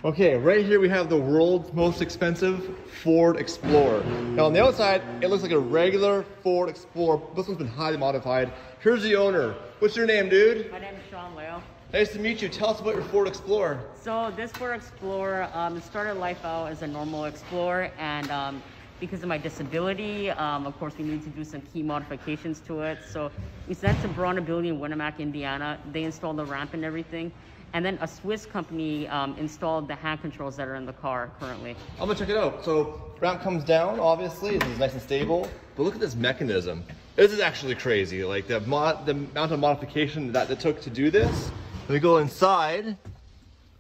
Okay, right here we have the world's most expensive Ford Explorer. Now on the outside, it looks like a regular Ford Explorer. This one's been highly modified. Here's the owner. What's your name, dude? My name is Sean Leo. Nice to meet you. Tell us about your Ford Explorer. So this Ford Explorer started life out as a normal Explorer, and because of my disability, of course, we need to do some key modifications to it. So we sent to Braun Ability in Winnemac, Indiana. They installed the ramp and everything. And then a Swiss company installed the hand controls that are in the car currently. I'm gonna check it out. So ramp comes down, obviously. This is nice and stable. But look at this mechanism. This is actually crazy. Like the amount of modification that it took to do this. Let me go inside,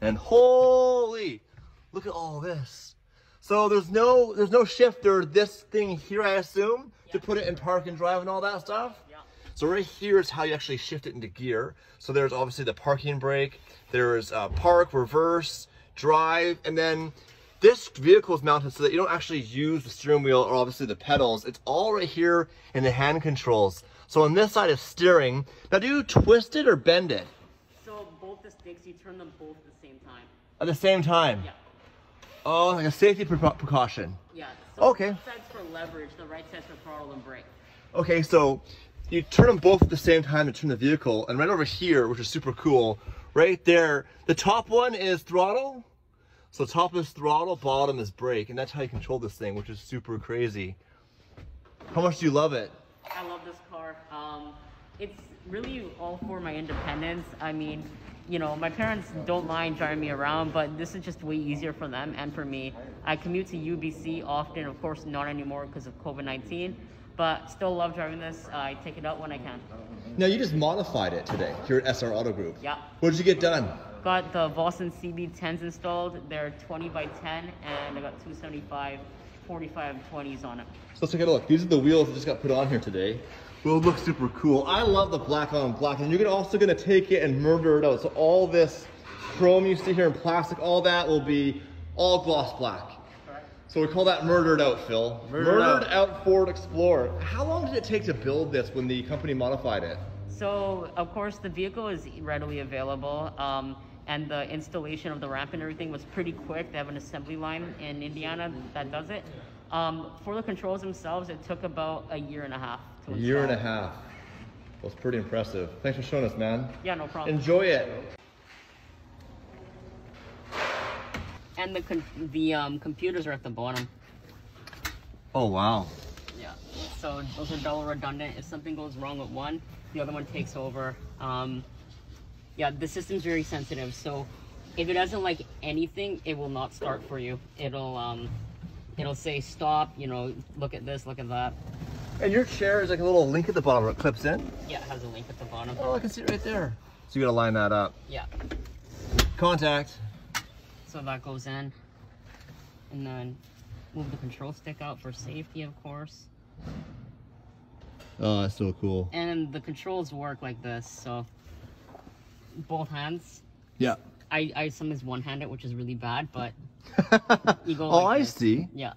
and holy, look at all this. So there's no shifter, this thing here, I assume, to put it in park and drive and all that stuff. Yeah. So right here is how you actually shift it into gear. So there's obviously the parking brake, there's park, reverse, drive, and then this vehicle is mounted so that you don't actually use the steering wheel or obviously the pedals. It's all right here in the hand controls. So on this side is steering. Now do you twist it or bend it? So both the sticks, you turn them both at the same time. At the same time? Yeah. Oh, like a safety precaution. Yeah. So okay. The left side's for leverage, the right side's for throttle and brake. Okay, so you turn them both at the same time to turn the vehicle, and right over here, which is super cool, right there, the top one is throttle. So top is throttle, bottom is brake, and that's how you control this thing, which is super crazy. How much do you love it? I love this car. It's really all for my independence. I mean, you know, my parents don't mind driving me around, but this is just way easier for them and for me. I commute to UBC often, of course not anymore because of COVID-19, but still love driving this. I take it out when I can. Now you just modified it today here at SR Auto Group. Yeah. What did you get done? Got the Vossen CB10s installed. They're 20 by 10, and I got 275 45/20s on it. So let's take a look. These are the wheels that just got put on here today. Will look super cool. I love the black on black, and you're also gonna take it and murder it out. So all this chrome you see here in plastic, all that will be all gloss black. Correct. So we call that murdered out, Phil. Murdered out Ford Explorer. How long did it take to build this when the company modified it? So of course the vehicle is readily available, and the installation of the ramp and everything was pretty quick. They have an assembly line in Indiana that does it. For the controls themselves, it took about a year and a half to install. A year and a half. That's pretty impressive. Thanks for showing us, man. Yeah, no problem. Enjoy it. And the computers are at the bottom. Oh, wow. Yeah, so those are double redundant. If something goes wrong with one, the other one takes over. Yeah, the system's very sensitive, so if it doesn't like anything, it will not start for you. It'll say stop, you know, look at this, look at that. And your chair is like a little link at the bottom where it clips in? Yeah, it has a link at the bottom. Oh, I can see it right there. So you gotta line that up. Yeah. Contact. So that goes in. And then move the control stick out for safety, of course. Oh, that's so cool. And the controls work like this, so both hands. Yeah. I sometimes one-handed, which is really bad, but you go oh, like I this. see. Yeah.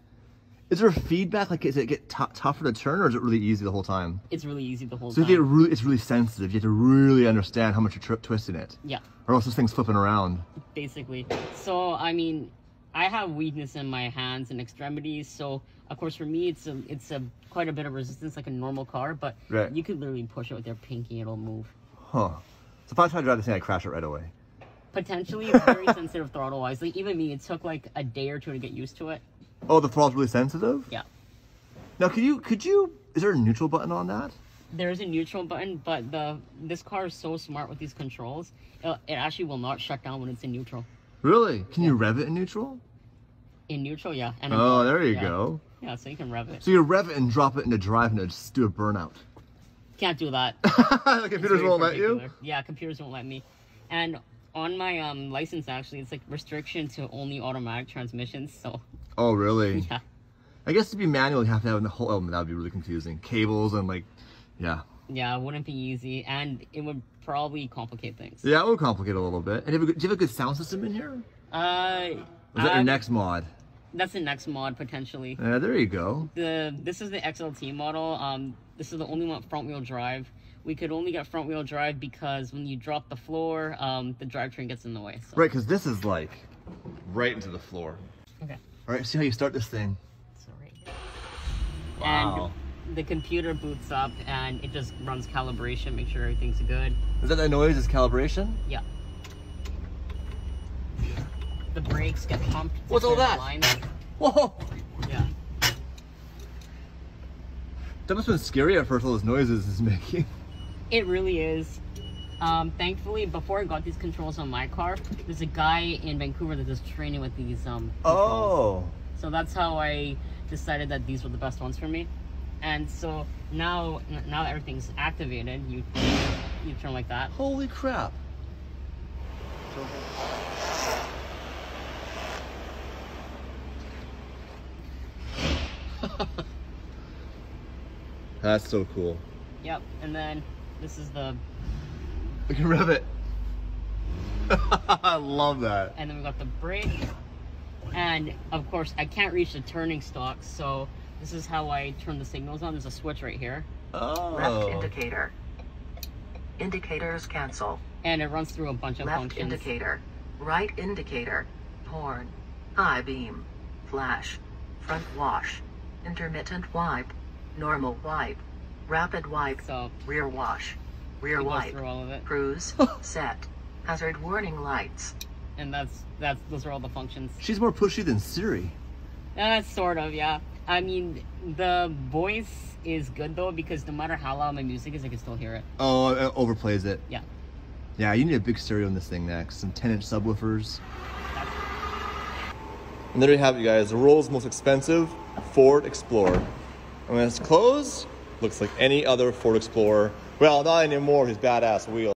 Is there feedback? Like, does it get tougher to turn, or is it really easy the whole time? It's really easy the whole time. So it's really sensitive. You have to really understand how much you're twisting it. Yeah. Or else this thing's flipping around. Basically. So, I mean, I have weakness in my hands and extremities, so of course for me it's a quite a bit of resistance like a normal car, but you could literally push it with your pinky, it'll move. Huh. So if I try to drive this thing, I'd crash it right away. Potentially. It's very sensitive throttle wise. Like even me, it took like a day or two to get used to it. Oh, the throttle's really sensitive? Yeah. Now is there a neutral button on that? There is a neutral button, but this car is so smart with these controls, it actually will not shut down when it's in neutral. Really? Can you rev it in neutral? In neutral, yeah. And oh, there you go. Yeah, so you can rev it. So you rev it and drop it into drive and just do a burnout. Can't do that. The computers won't let you? Yeah, computers won't let me. And on my license, actually, it's like restriction to only automatic transmissions, so. Oh, really? Yeah. I guess to be manual, you have to have the whole element. That would be really confusing. Cables and like, yeah. Yeah, it wouldn't be easy, and it would probably complicate things. Yeah, it would complicate a little bit. And do you have a good sound system in here? Is that your next mod? That's the next mod, potentially. Yeah, there you go. This is the XLT model. This is the only one front-wheel drive. We could only get front-wheel drive because when you drop the floor, the drivetrain gets in the way. So. Right, because this is like right into the floor. Okay. All right, see how you start this thing. So right here. Wow. And the computer boots up and it just runs calibration, make sure everything's good. Is that noise? Is calibration? Yeah. The brakes get pumped. What's all that? Lines. Whoa! Yeah. That must have been scary at first, all those noises it's making. It really is. Thankfully, before I got these controls on my car, there's a guy in Vancouver that does training with these controls. Oh. So that's how I decided that these were the best ones for me. And so now that everything's activated, you turn like that. Holy crap. That's so cool. Yep. And then this is the. We can rev it. I love that. And then we got the brake. And of course, I can't reach the turning stalk, so this is how I turn the signals on. There's a switch right here. Oh. Left indicator. Indicators cancel. And it runs through a bunch of Left functions. indicator. Right indicator. Horn. High beam. Flash. Front wash. Intermittent wipe. Normal wipe. Rapid wipe. So Rear wash. Rear it goes wipe. through all of it. Cruise. Set. Hazard warning lights. And those are all the functions. She's more pushy than Siri. Sort of, yeah. I mean, the voice is good though, because no matter how loud my music is, I can still hear it. Oh, it overplays it. Yeah. Yeah, you need a big stereo in this thing next. Some 10-inch subwoofers. And there you have it, you guys. The world's most expensive Ford Explorer. And when it's closed, looks like any other Ford Explorer. Well, not anymore, his badass wheels.